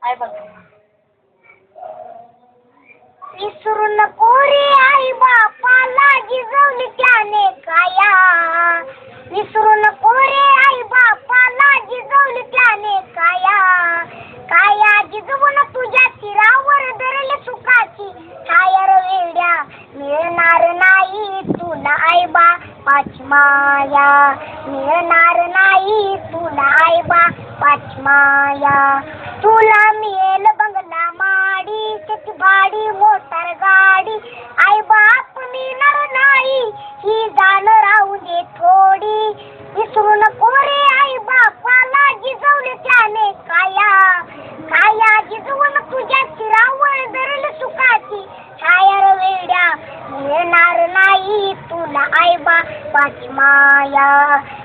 आई बघ. विसरू नको रे आई बापाला जिजवली त्याने काया. विसरू नको रे आई बापाला जिजवली त्याने काया. काया जिजवून तुझ्या शिरावर धरले सुखाची छाया रे वेड्या. मिळणार नाही तुला आई बापाची माया. मिळणार नाही तुला आई बापाची माया. तुला मिळेल बंगला माडी त्याची भाडी मोटार गाडी. आई बाप मिळणार नाही ही जाण राहू दे थोडी. विसरू नको रे आई बापाला जिजवले त्याने काया. काया जिजवून तुझ्या शिरावर धरल सुखाची छाया रे वेड्या. मिळणार नाही तुला आई बापाची माया.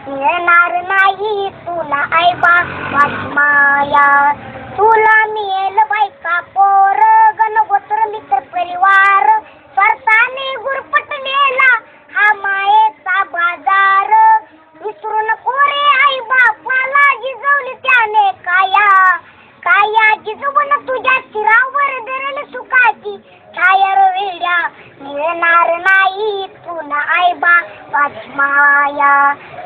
मिळणार नाही तुला आई बापाची माया. तुला मिळेल बायका पोर गणगोत्र मित्र परिवार. स्वार्थाने गुरफटलेला हा मायेचा बाजार. विसरू नको रे आई बापाला जिजवली त्याने काया. काया जिजवून तुझ्या शिरावर धरल सुखाची छाया रे वेड्या. मिळणार नाही तुला आई बापाची माया.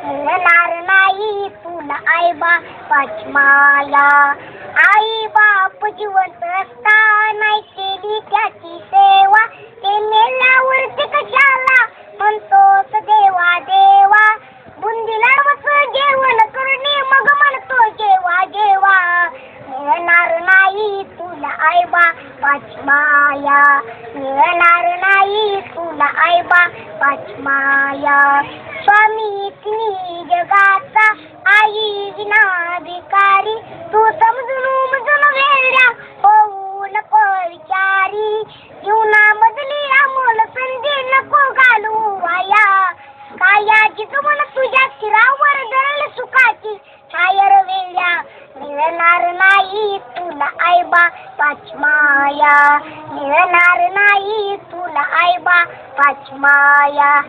मिळणार नाही तुला आई बापाची माया. आई बाप जिवंत असताना केली त्याची सेवा. ते मेल्यावर ते कशाला म्हणतोस देवा देवा. बुंदी लाडवच जेवण करणे मग म्हणतो जेवा जेवा. मिळणार नाही तुला आई बापाची माया. मिळणार नाही तुला आई बापाची माया. स्वामी तिन्ही जगाचा आई विना भिकारी. तू समजून उमजून वेड्या होऊ नको विचारी. जीवनामधली अमोल संधी नको घालू वाया. काया जिजवून तुझ्या शिरावर धरल सुखाची छाया रे वेड्या. मिळणार नाही तुला आई बापाची माया. मिळणार नाही तुला आई बापाची माया.